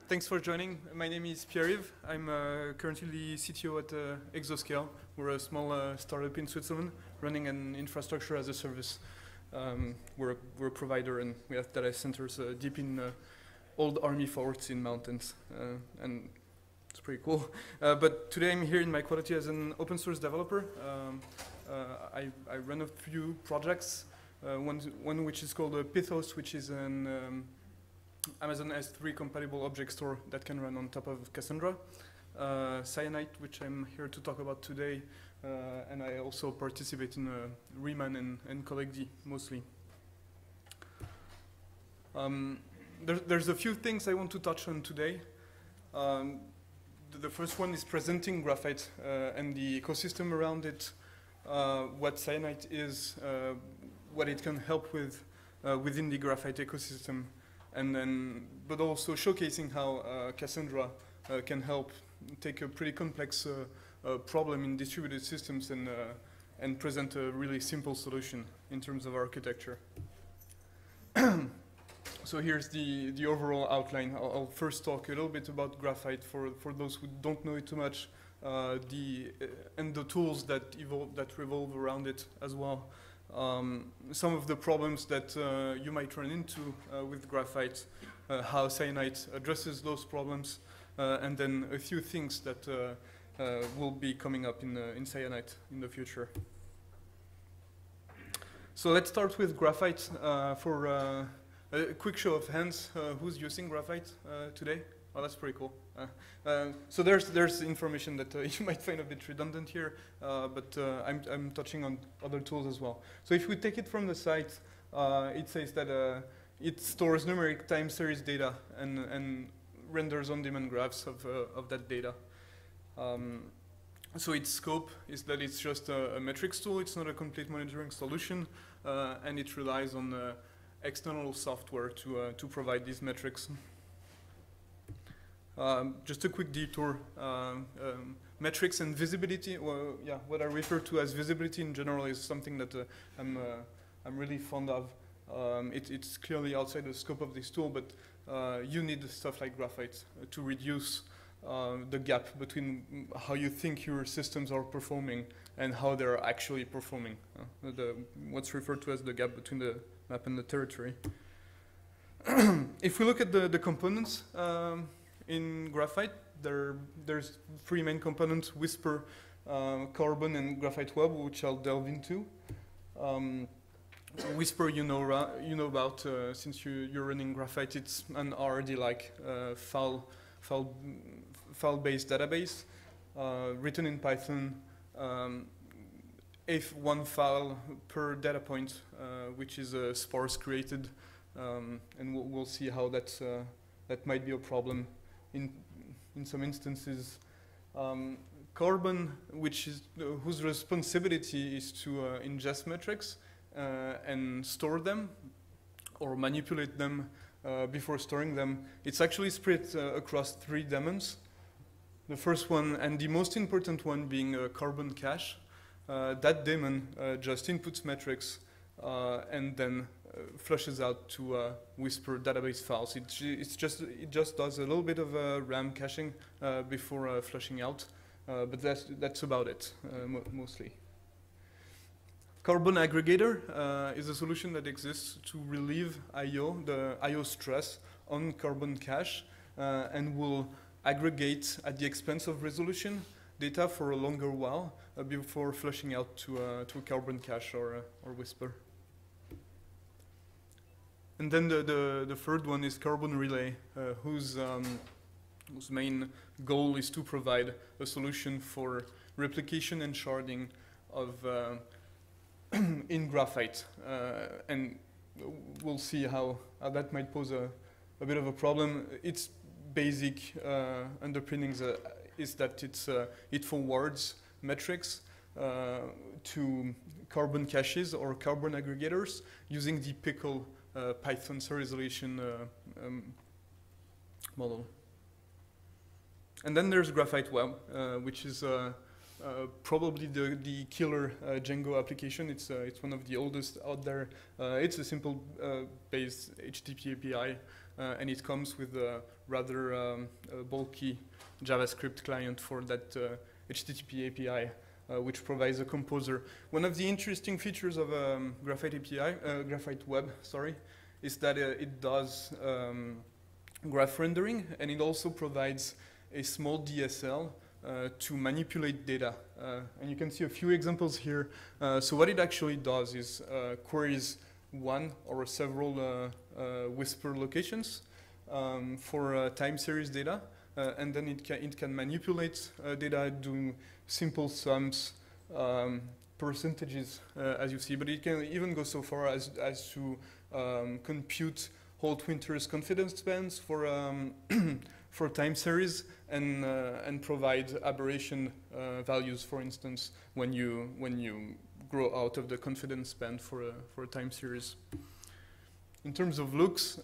Thanks for joining. My name is Pierre-Yves. I'm currently the CTO at Exoscale. We're a small startup in Switzerland running an infrastructure as a service. We're a provider and we have data centers deep in old army forts in mountains. And it's pretty cool. But today I'm here in my quality as an open source developer. I run a few projects. One which is called Pithos, which is an Amazon S3 compatible object store that can run on top of Cassandra. Cyanite, which I'm here to talk about today, and I also participate in Riemann and CollectD mostly. There's a few things I want to touch on today. The first one is presenting Graphite and the ecosystem around it, what Cyanite is, what it can help with within the Graphite ecosystem, and then, but also showcasing how Cassandra can help take a pretty complex problem in distributed systems and present a really simple solution in terms of architecture. So here's the overall outline. I'll first talk a little bit about Graphite for those who don't know it too much, and the tools that revolve around it as well. Some of the problems that you might run into with Graphite, how Cyanite addresses those problems, and then a few things that will be coming up in Cyanite in the future. So let's start with Graphite. For a quick show of hands, who's using Graphite today? Oh, that's pretty cool. So there's information that you might find a bit redundant here, but I'm touching on other tools as well. So if we take it from the site, it says that it stores numeric time series data and renders on-demand graphs of that data. So its scope is that it's just a metrics tool. It's not a complete monitoring solution, and it relies on external software to provide these metrics. Just a quick detour. Metrics and visibility. Well, yeah, what I refer to as visibility in general is something that I'm really fond of. It's clearly outside the scope of this tool, but you need stuff like Graphite to reduce the gap between how you think your systems are performing and how they're actually performing. What's referred to as the gap between the map and the territory. If we look at the components. In Graphite, there's three main components: Whisper, Carbon, and Graphite Web, which I'll delve into. Whisper, you know about since you're running Graphite. It's an RD-like file-based database written in Python. One file per data point, which is sparse created, and we'll see how that might be a problem in some instances. Carbon, whose responsibility is to ingest metrics and store them or manipulate them before storing them. It's actually spread across three daemons. The first one, and the most important one, being Carbon cache. That daemon just inputs metrics and then flushes out to Whisper database files. It just does a little bit of RAM caching before flushing out, but that's about it mostly. Carbon aggregator is a solution that exists to relieve the I/O stress on Carbon cache, and will aggregate at the expense of resolution data for a longer while before flushing out to a Carbon cache or Whisper. And then the third one is Carbon Relay, whose main goal is to provide a solution for replication and sharding of in Graphite, and we'll see how that might pose a bit of a problem. Its basic underpinnings is that it forwards metrics to Carbon caches or Carbon aggregators using the Pickle Python serialization model. And then there's Graphite Web, which is a probably the killer Django application. It's one of the oldest out there. It's a simple based HTTP API, and it comes with a rather bulky JavaScript client for that HTTP API, which provides a composer. One of the interesting features of Graphite API, Graphite Web, sorry, is that it does graph rendering, and it also provides a small DSL to manipulate data. And you can see a few examples here. So what it actually does is queries one or several Whisper locations for time series data, and then it can manipulate data doing simple sums, percentages, as you see, but it can even go so far as to compute Holt Winter's confidence bands for for time series and provide aberration values, for instance, when you grow out of the confidence band for a time series. In terms of looks,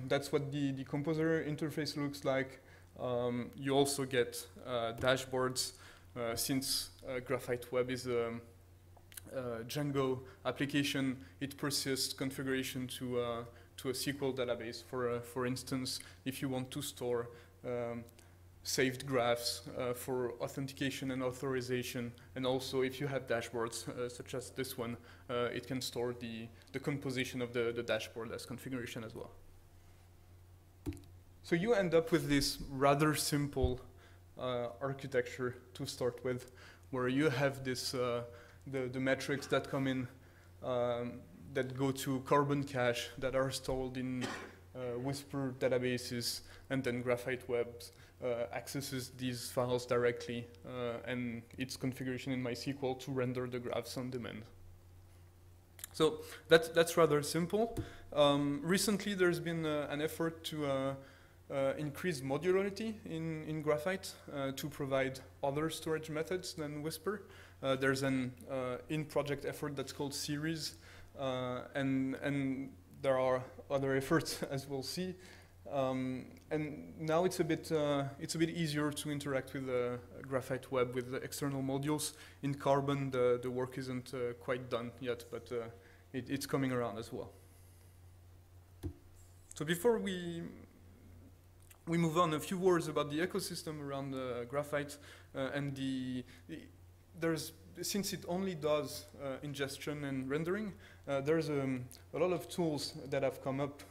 that's what the composer interface looks like. You also get dashboards, since Graphite Web is a Django application. It persists configuration to a SQL database. For instance, if you want to store saved graphs for authentication and authorization, and also if you have dashboards such as this one, it can store the composition of the dashboard as configuration as well. So you end up with this rather simple architecture to start with, where you have this the metrics that come in that go to Carbon cache that are stored in Whisper databases, and then Graphite Web accesses these files directly and its configuration in MySQL to render the graphs on demand. So that's rather simple. Recently there's been an effort to increase modularity in Graphite to provide other storage methods than Whisper. There's an in-project effort that's called series, and there are other efforts, as we'll see. And now it's a bit easier to interact with Graphite Web with the external modules. In Carbon, the work isn't quite done yet, but it's coming around as well. So before we move on, a few words about the ecosystem around Graphite and since it only does ingestion and rendering, there's a lot of tools that have come up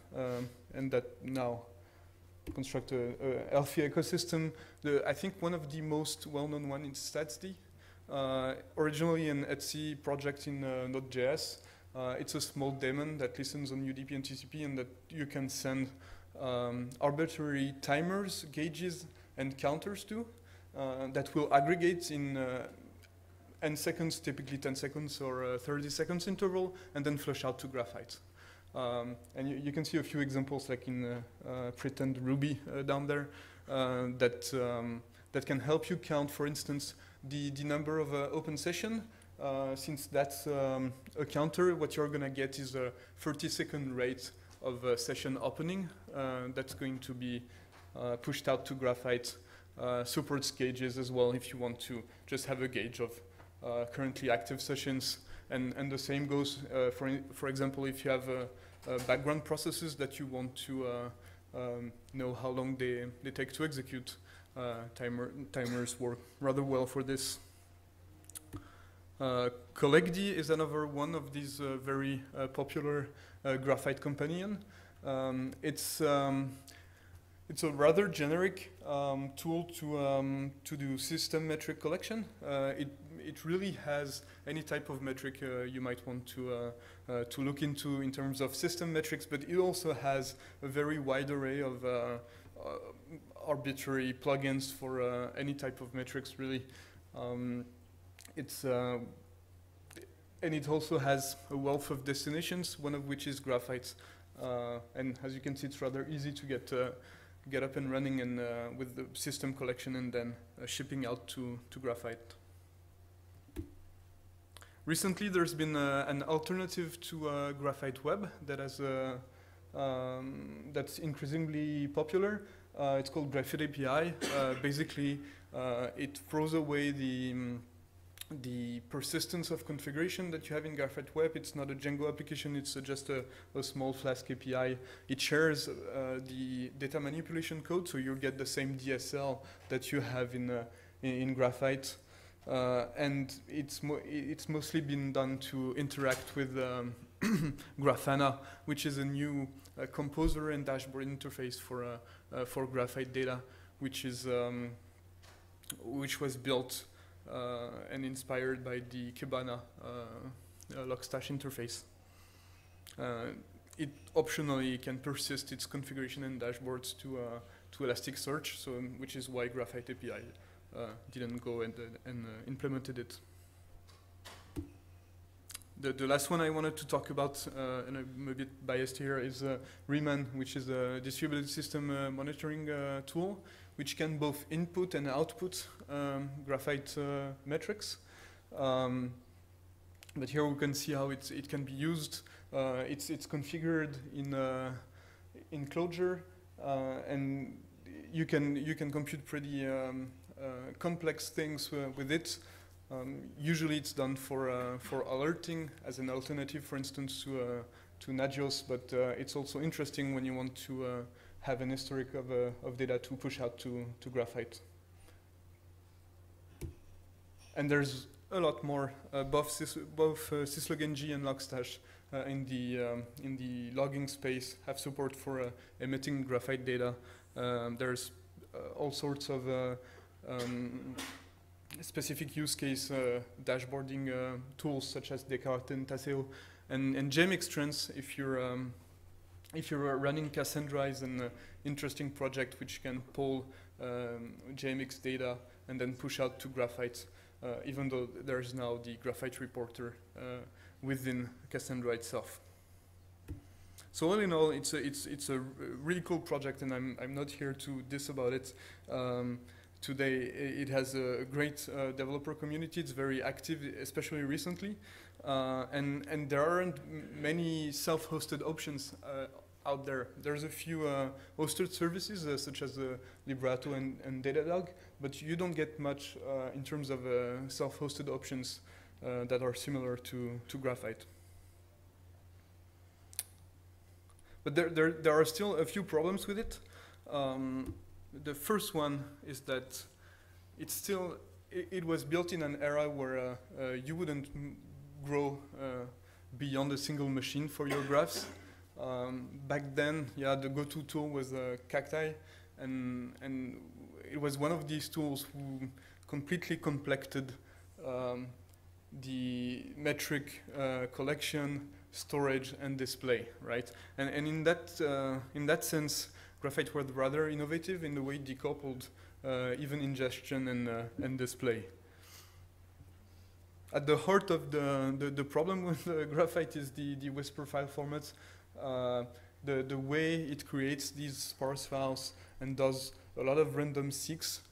and that now construct a healthy ecosystem. I think one of the most well-known one is StatsD, originally an Etsy project in Node.js. It's a small daemon that listens on UDP and TCP, and that you can send arbitrary timers, gauges, and counters to that will aggregate in n seconds, typically 10 seconds or 30 seconds interval, and then flush out to Graphite. And you can see a few examples like in Pretend Ruby down there that can help you count, for instance, the number of open session. Since that's a counter, what you're going to get is a 30-second rate of session opening that's going to be pushed out to Graphite. Supports gauges as well if you want to just have a gauge of currently active sessions, and the same goes for example, if you have background processes that you want to know how long they take to execute. Timers work rather well for this. Collectd is another one of these very popular Graphite companion. It's a rather generic tool to do system metric collection. It really has any type of metric you might want to look into in terms of system metrics, but it also has a very wide array of arbitrary plugins for any type of metrics, really. And it also has a wealth of destinations, one of which is Graphite. And as you can see, it's rather easy to get up and running and with the system collection and then shipping out to Graphite. Recently, there's been an alternative to Graphite Web that has that's increasingly popular. It's called Graphite API. Basically, it throws away the persistence of configuration that you have in Graphite Web. It's not a Django application, it's just a small Flask API. It shares the data manipulation code, so you'll get the same DSL that you have in Graphite. And it's mostly been done to interact with Grafana, which is a new composer and dashboard interface for Graphite data, which was built and inspired by the Kibana Logstash interface. It optionally can persist its configuration and dashboards to Elasticsearch, so which is why Graphite API didn't go and implemented it. The last one I wanted to talk about, and I'm a bit biased here, is Riemann, which is a distributed system monitoring tool, which can both input and output Graphite metrics. But here we can see how it can be used. It's configured in Clojure, and you can compute pretty complex things with it. Usually it's done for alerting as an alternative, for instance, to Nagios, but it's also interesting when you want to have an historic of data to push out to Graphite. And there's a lot more. Both syslog-ng and Logstash in the logging space have support for emitting Graphite data. There's all sorts of specific use case dashboarding tools such as Descartes and Taseo, and JMX-Trans. If you're running Cassandra, is an interesting project which can pull JMX data and then push out to Graphite, even though there's now the Graphite reporter within Cassandra itself. So all in all, it's a really cool project, and I'm not here to diss about it. Today, it has a great developer community. It's very active, especially recently. And there aren't many self-hosted options out there. There's a few hosted services, such as Librato and Datadog, but you don't get much in terms of self-hosted options that are similar to Graphite. But there are still a few problems with it. The first one is that it was built in an era where you wouldn't grow beyond a single machine for your graphs. Back then, yeah, the go-to tool was Cacti, and it was one of these tools who completely complected the metric collection, storage, and display, right? And in that sense, Graphite was rather innovative in the way it decoupled even ingestion and display. At the heart of the problem with Graphite is the Whisper file format. The way it creates these sparse files and does a lot of random seeks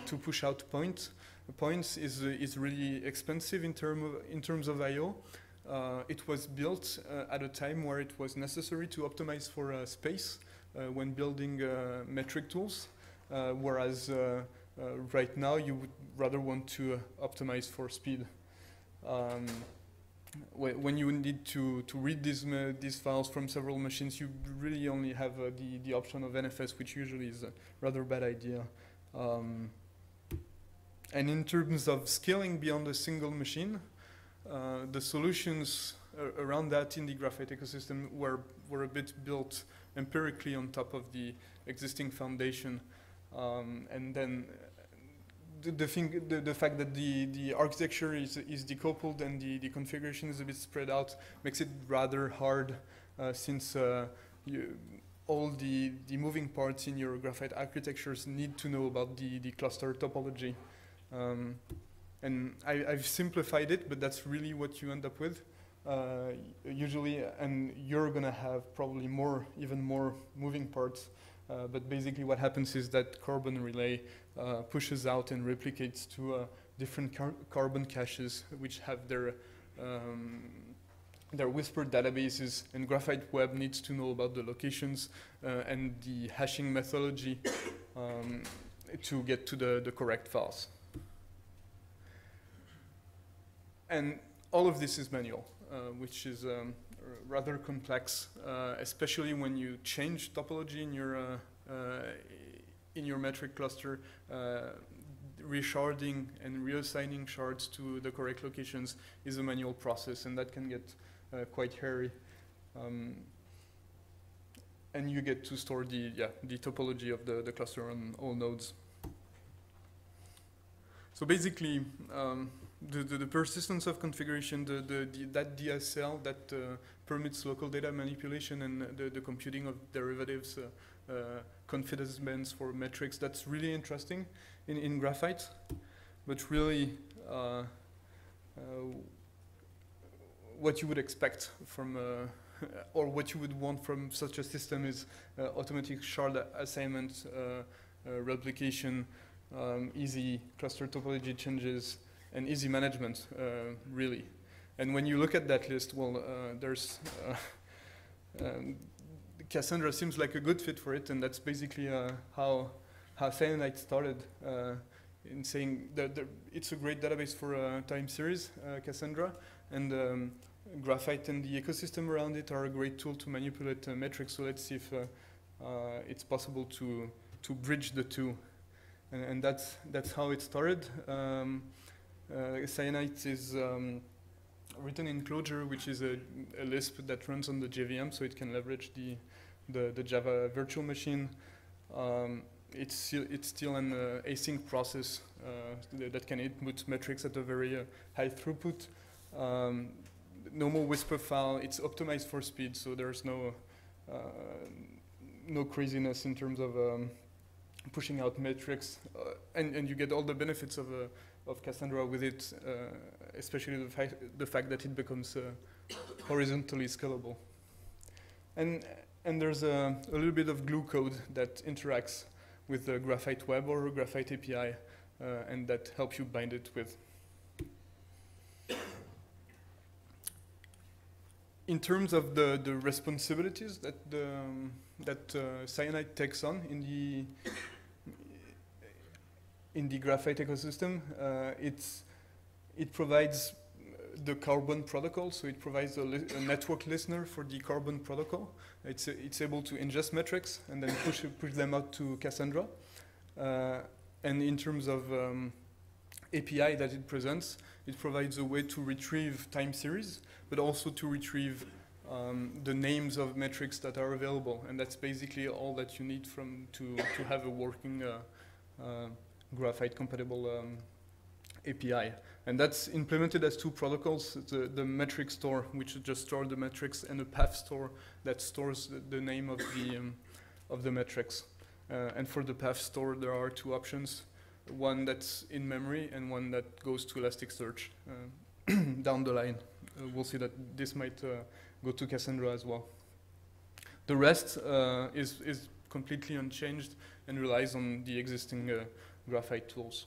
to push out points is really expensive in terms of I/O. It was built at a time where it was necessary to optimize for space when building metric tools, whereas right now you would rather want to optimize for speed. When you need to read these files from several machines, you really only have the option of NFS, which usually is a rather bad idea. And in terms of scaling beyond a single machine, the solutions around that in the Graphite ecosystem were a bit built empirically on top of the existing foundation, and then the fact that the architecture is decoupled and the configuration is a bit spread out makes it rather hard, since all the moving parts in your Graphite architectures need to know about the cluster topology. And I've simplified it, but that's really what you end up with usually, and you're gonna have probably even more moving parts. But basically what happens is that carbon relay pushes out and replicates to different carbon caches, which have their whispered databases, and Graphite Web needs to know about the locations and the hashing methodology to get to the correct files. And all of this is manual, which is rather complex, especially when you change topology in your metric cluster. Resharding and reassigning shards to the correct locations is a manual process, and that can get quite hairy. And you get to store the topology of the cluster on all nodes. So basically, the persistence of configuration, that DSL that permits local data manipulation and the computing of derivatives, confidence bands for metrics, that's really interesting in Graphite. But really, what you would expect from, or what you would want from such a system is automatic shard assignment, replication, easy cluster topology changes, and easy management, really. And when you look at that list, well, there's Cassandra seems like a good fit for it, and that's basically how Cyanite started, in saying that it's a great database for time series, Cassandra, and Graphite and the ecosystem around it are a great tool to manipulate metrics. So let's see if it's possible to bridge the two, and that's how it started. Cyanite is written in Clojure, which is a Lisp that runs on the JVM, so it can leverage the Java virtual machine. It's still an async process that can input metrics at a very high throughput. Normal Whisper file, it's optimized for speed, so there's no craziness in terms of pushing out metrics, and you get all the benefits of Cassandra with it, especially the fact that it becomes horizontally scalable. And there's a little bit of glue code that interacts with the Graphite Web or Graphite API, and that helps you bind it with. In terms of the responsibilities that Cyanite takes on in the Graphite ecosystem, it provides the Carbon protocol, so it provides a network listener for the Carbon protocol. It's able to ingest metrics and then push them out to Cassandra. And in terms of API that it presents, it provides a way to retrieve time series, but also to retrieve the names of metrics that are available. And that's basically all that you need to have a working Graphite compatible API. And that's implemented as two protocols, the metric store, which just stores the metrics, and a path store that stores the name of the metrics. And for the path store, there are two options, one that's in memory and one that goes to Elasticsearch down the line. We'll see that this might go to Cassandra as well. The rest is completely unchanged and relies on the existing Graphite tools.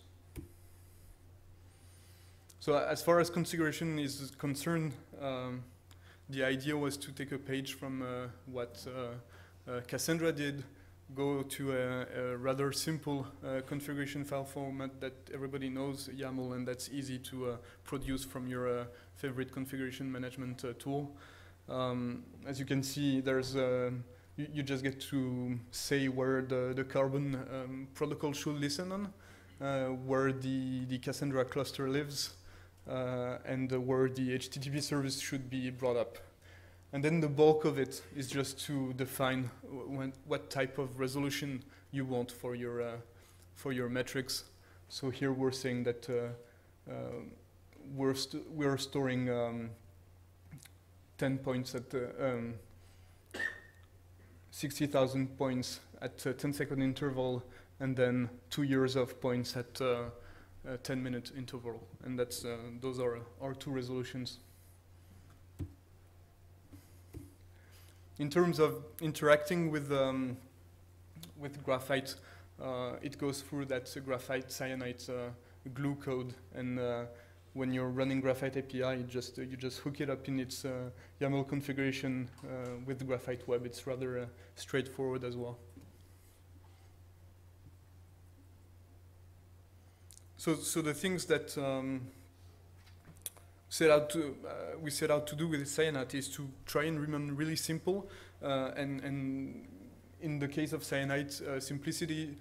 So as far as configuration is concerned, the idea was to take a page from what Cassandra did, go to a rather simple configuration file format that everybody knows, YAML, and that's easy to produce from your favorite configuration management tool. As you can see, there's you just get to say where the Carbon protocol should listen on, where the Cassandra cluster lives, and where the HTTP service should be brought up. And then the bulk of it is just to define what type of resolution you want for your metrics. So here we're saying that we're storing 10 points at 60,000 points at 10-second interval, and then 2 years of points at 10-minute interval. And that's those are our two resolutions. In terms of interacting with Graphite, it goes through that Graphite Cyanite glue code, and when you're running Graphite API, you just hook it up in its YAML configuration with the Graphite Web. It's rather straightforward as well. So the things that we set out to do with Cyanite is to try and remain really simple, and in the case of Cyanite, simplicity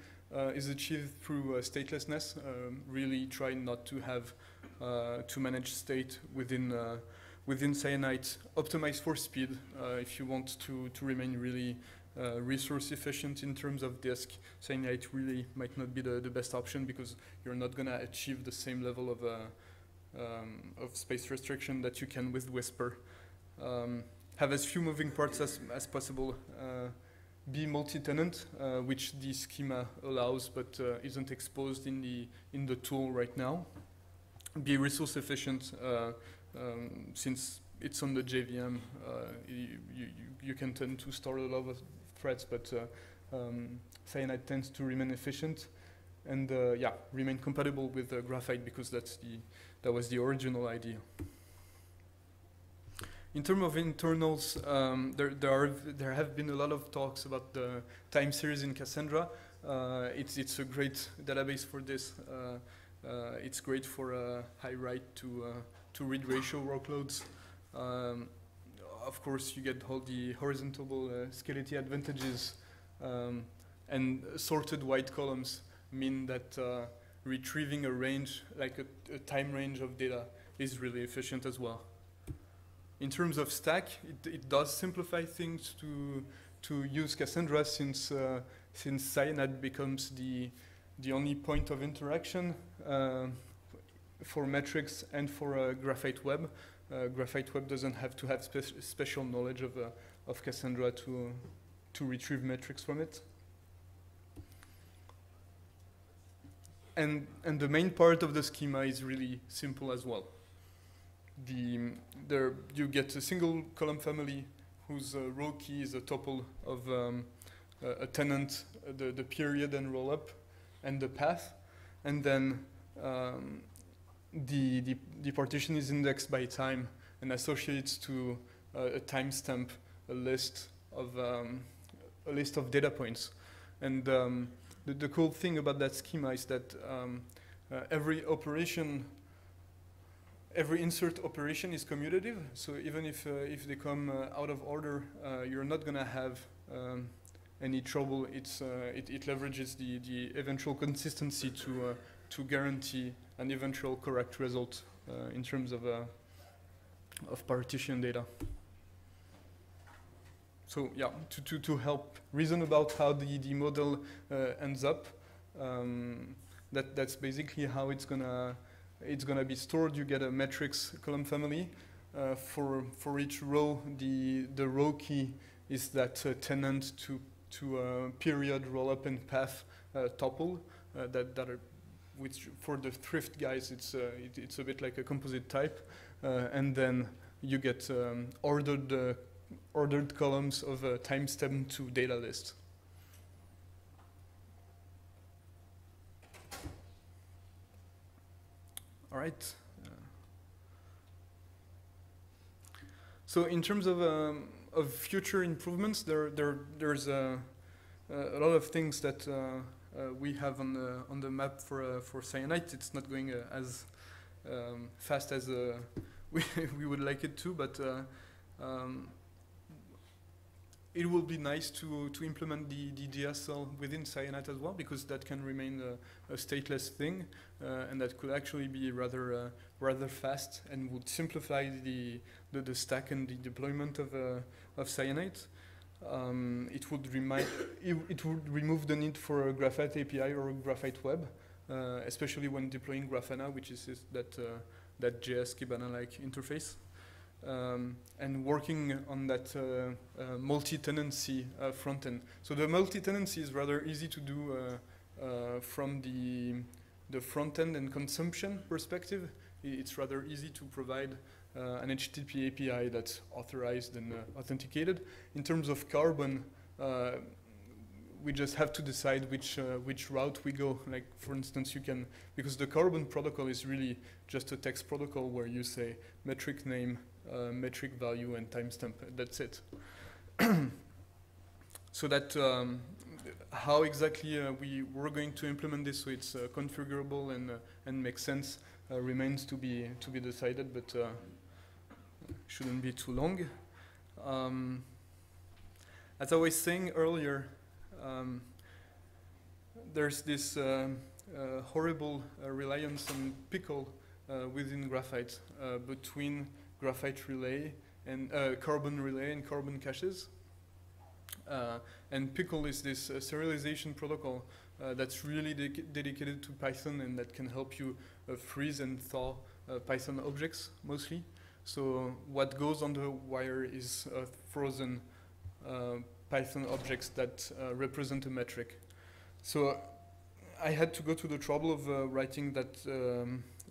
is achieved through statelessness. Really try not to have to manage state within Cyanite. Optimize for speed if you want to remain really resource efficient in terms of disk. Cyanite really might not be the best option because you're not going to achieve the same level of space restriction that you can with Whisper. Have as few moving parts as possible. Be multi-tenant, which the schema allows but isn't exposed in the tool right now. Be resource efficient, since it's on the JVM. You can tend to store a lot of threads, but Cyanite tends to remain efficient, and yeah, remain compatible with Graphite because that was the original idea. In terms of internals, there have been a lot of talks about the time series in Cassandra. It's a great database for this. It's great for high write to read ratio workloads. Of course, you get all the horizontal scalability advantages, and sorted white columns mean that retrieving a range, like a time range of data, is really efficient as well. In terms of stack, it does simplify things to use Cassandra, since Cyanite becomes the only point of interaction for metrics and for Graphite Web. Graphite Web doesn't have to have special knowledge of Cassandra to retrieve metrics from it. And the main part of the schema is really simple as well. You get a single column family whose row key is a tuple of a tenant, the period and rollup, and the path, and then the partition is indexed by time and associates to a timestamp, a list of data points. And the cool thing about that schema is that every insert operation is commutative. So even if they come out of order, you're not going to have any trouble. It leverages the eventual consistency to guarantee an eventual correct result in terms of partition data. So yeah, to help reason about how the model ends up, that's basically how it's gonna be stored. You get a matrix column family. For each row, the row key is that tenant to period, rollup, and path tuple which for the thrift guys it's a bit like a composite type, and then you get ordered columns of timestamp to data list. All right. So in terms of future improvements, there's a lot of things that we have on the map for Cyanite. It's not going as fast as we would like it to, but it will be nice to implement the DSL within Cyanite as well, because that can remain a stateless thing, and that could actually be rather fast and would simplify the stack and the deployment of Cyanite. It would remove the need for a Graphite API or a Graphite Web, especially when deploying Grafana, which is that JS Kibana-like interface. And working on that multi-tenancy front end. So the multi-tenancy is rather easy to do from the front end and consumption perspective. It's rather easy to provide an HTTP API that's authorized and authenticated. In terms of Carbon, we just have to decide which route we go. Like, for instance, you can, because the Carbon protocol is really just a text protocol where you say metric name, metric value, and timestamp. That's it. So that how exactly we were going to implement this so it's configurable and makes sense remains to be decided, but shouldn't be too long. As I was saying earlier, there's this horrible reliance on pickle within graphite between graphite relay and carbon relay and carbon caches. And pickle is this serialization protocol that's really dedicated to Python and that can help you freeze and thaw Python objects mostly. So what goes on the wire is frozen Python objects that represent a metric. So I had to go to the trouble of writing that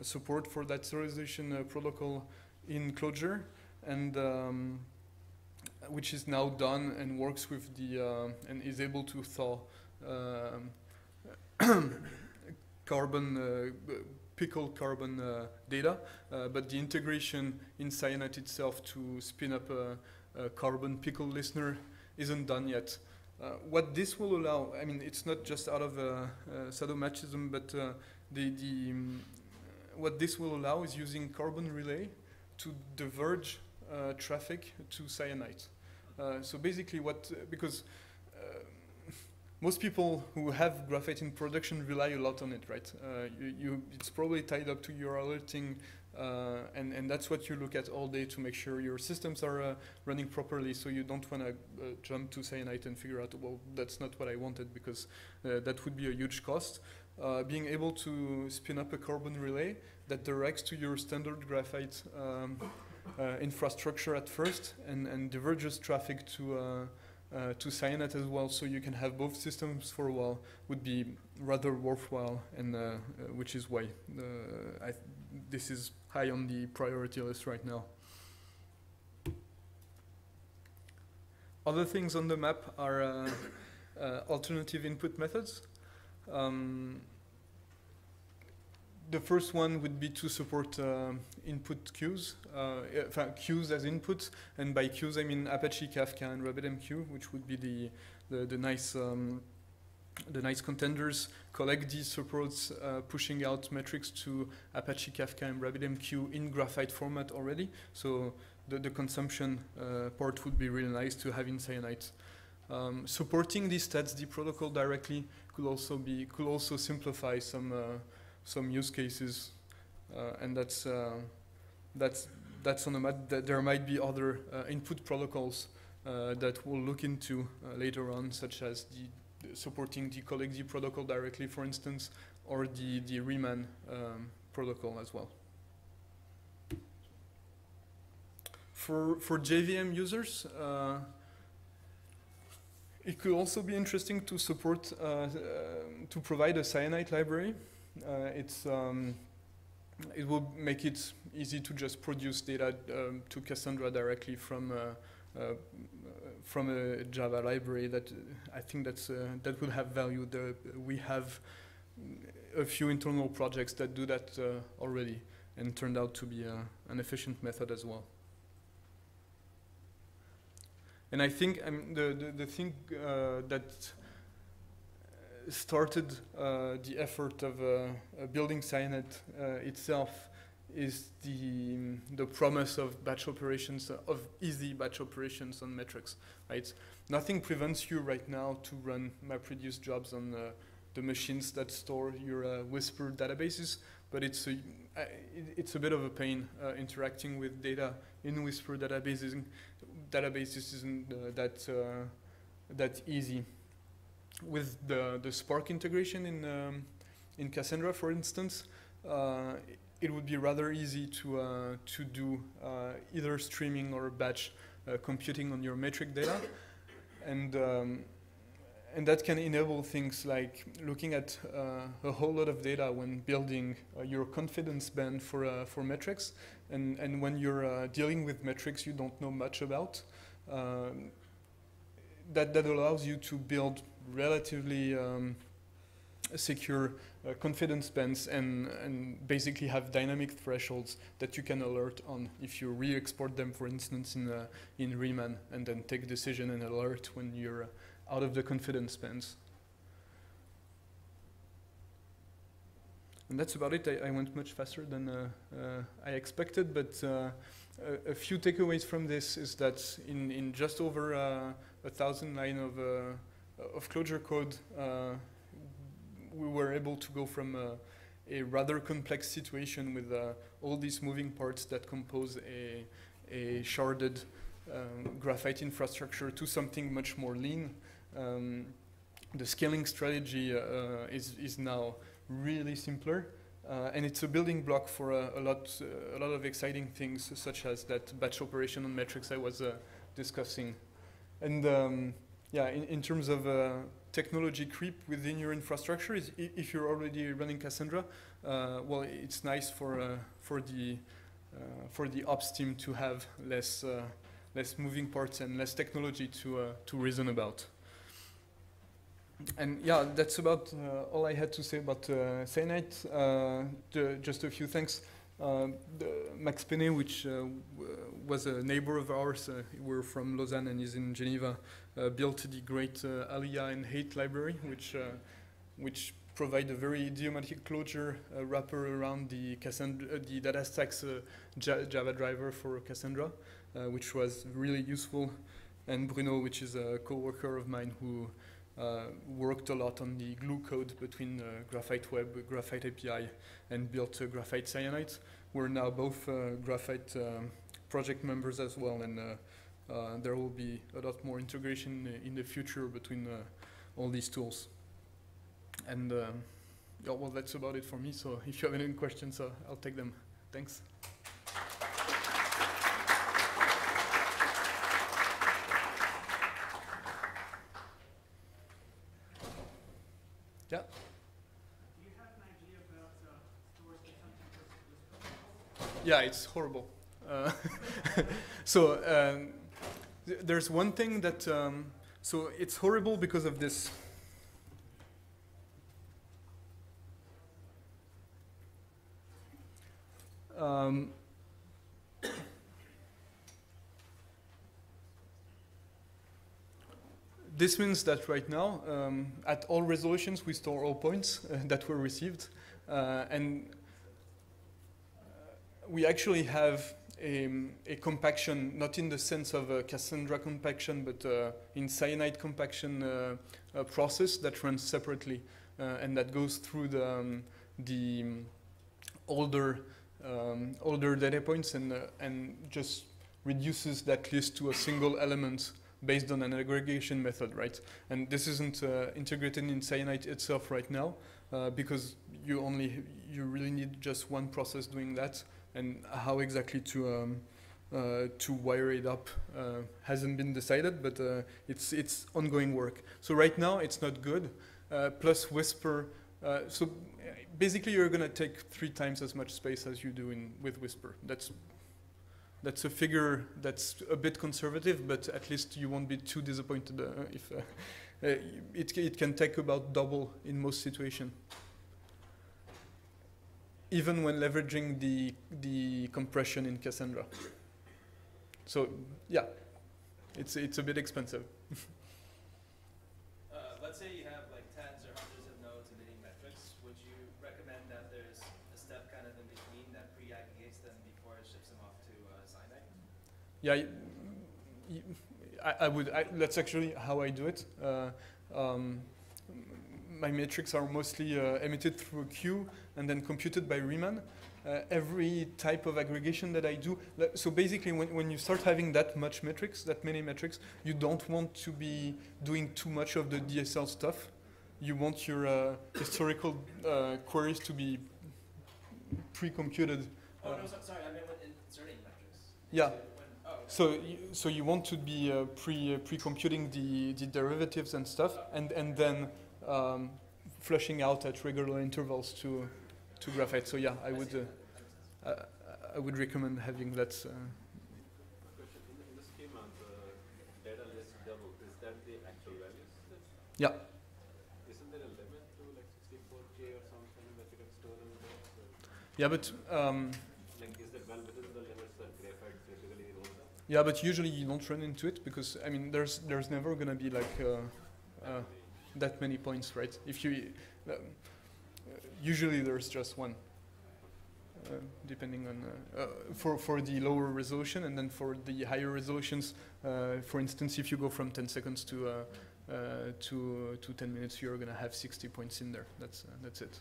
support for that serialization protocol in Clojure, and which is now done and works with the and is able to thaw pickle carbon data, but the integration in Cyanite itself to spin up a carbon pickle listener isn't done yet. What this will allow, I mean, it's not just out of sadomasochism, but what this will allow is using carbon relay to diverge traffic to Cyanite. So basically because most people who have graphite in production rely a lot on it, right? It's probably tied up to your alerting, and that's what you look at all day to make sure your systems are running properly, so you don't want to jump to Cyanite and figure out, well, that's not what I wanted, because that would be a huge cost. Being able to spin up a carbon relay that directs to your standard graphite infrastructure at first and diverges traffic to Cyanite as well, so you can have both systems for a while, would be rather worthwhile, and which is why this is high on the priority list right now. Other things on the map are alternative input methods. The first one would be to support input queues, queues as inputs, and by queues I mean Apache Kafka and RabbitMQ, which would be the nice contenders. CollectD supports pushing out metrics to Apache Kafka and RabbitMQ in graphite format already, so the consumption part would be really nice to have in Cyanite. Supporting the statsd protocol directly could also simplify some use cases, and that's on the map. There might be other input protocols that we'll look into later on, such as supporting the CollectD protocol directly, for instance, or the Riemann protocol as well. For JVM users, it could also be interesting to support to provide a Cyanite library. It will make it easy to just produce data to Cassandra directly from a Java library. That I think that would have value. We have a few internal projects that do that already, and turned out to be an efficient method as well. And I think the thing that started the effort of building Cyanite itself is the promise of batch operations, of easy batch operations on metrics, right? Nothing prevents you right now to run MapReduce jobs on the machines that store your Whisper databases, but it's a bit of a pain interacting with data in Whisper databases. Databases isn't that easy. With the Spark integration in Cassandra, for instance, it would be rather easy to do either streaming or batch computing on your metric data, and that can enable things like looking at a whole lot of data when building your confidence band for metrics, and when you're dealing with metrics you don't know much about. That allows you to build relatively secure confidence bands and basically have dynamic thresholds that you can alert on if you re-export them, for instance, in Riemann, and then take decision and alert when you're out of the confidence bands. And that's about it. I went much faster than I expected, but a few takeaways from this is that in just over 1,000 lines of Clojure code, we were able to go from a rather complex situation with all these moving parts that compose a sharded Graphite infrastructure to something much more lean. The scaling strategy is now really simpler, and it's a building block for a lot of exciting things, such as that batch operation on metrics I was discussing. And yeah, in terms of technology creep within your infrastructure, if you're already running Cassandra, well, it's nice for the ops team to have less moving parts and less technology to reason about. And yeah, that's about all I had to say about Cyanite. Just a few thanks. Max Penet, which was a neighbor of ours, we're from Lausanne and is in Geneva, built the great Alia and Hate library, which provide a very idiomatic Clojure wrapper around the Cassandra, the DataStax Java driver for Cassandra, which was really useful. And Bruno, which is a co-worker of mine who worked a lot on the glue code between Graphite Web, Graphite API, and built Graphite Cyanite. We're now both Graphite project members as well, and there will be a lot more integration in the future between all these tools. And yeah, well, that's about it for me. So if you have any questions, I'll take them. Thanks. Yeah. Do you have an idea about storage consumption versus Whisper? Yeah, it's horrible. So there's one thing that so it's horrible because of this. This means that right now, at all resolutions, we store all points that were received, and we actually have a compaction, not in the sense of a Cassandra compaction, but in Cyanite compaction process that runs separately, and that goes through the older data points and just reduces that list to a single element based on an aggregation method, right? And this isn't integrated in Cyanite itself right now because you really need just one process doing that, and how exactly to wire it up hasn't been decided, but it's ongoing work. So right now it's not good. Plus Whisper. So basically you're going to take 3 times as much space as you do with Whisper. That's a figure that's a bit conservative, but at least you won't be too disappointed if it can take about double in most situations, even when leveraging the compression in Cassandra. So yeah, it's a bit expensive. Let's say you have like tens or hundreds of nodes emitting metrics. Would you recommend that there's a step kind of in between that pre-aggregates them before it ships them off to Cyanite? Yeah, I would. That's actually how I do it. My metrics are mostly emitted through a queue and then computed by Riemann. Every type of aggregation that I do, so basically when you start having that many metrics, you don't want to be doing too much of the DSL stuff. You want your historical queries to be pre-computed. Oh, no, sorry, I meant when inserting metrics. Yeah. So, So you want to be pre-computing the derivatives and stuff, and then flushing out at regular intervals to Graphite. So yeah, I would recommend having that. Question. In the schema, the data list double, is that the actual values? Yeah. Isn't there a limit to like 64K or something that you can store in there? Yeah, but like, is that well within the limits that Graphite typically rolls out? yeah, but usually you don't run into it because I mean there's never gonna be like that many points, right? If you usually there's just one, depending on for the lower resolution, and then for the higher resolutions, for instance, if you go from 10 seconds to 10 minutes, you're gonna have 60 points in there. That's it.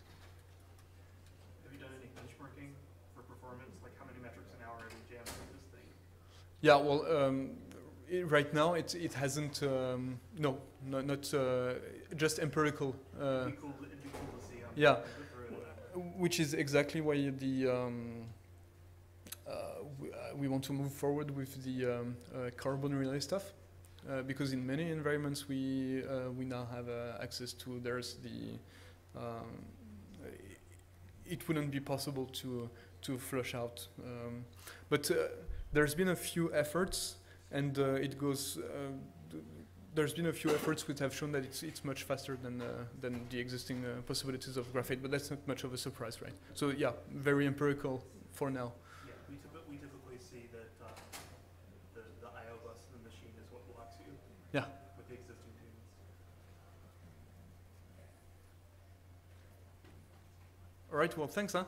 Have you done any benchmarking for performance? Like how many metrics an hour have you jammed through this thing? Yeah, well, right now it hasn't. No, not just empirical. It'd be cool to see how Yeah. many through it. Which is exactly why we want to move forward with the carbon relay stuff, because in many environments we now have access to. There's the it wouldn't be possible to flush out, but there's been a few efforts, and it goes. There's been a few efforts which have shown that it's much faster than the existing possibilities of graphite, but that's not much of a surprise, right? So yeah, very empirical for now. Yeah, we typically see that the I/O bus in the machine is what blocks you. Yeah. With the existing daemons. All right. Well, thanks, huh?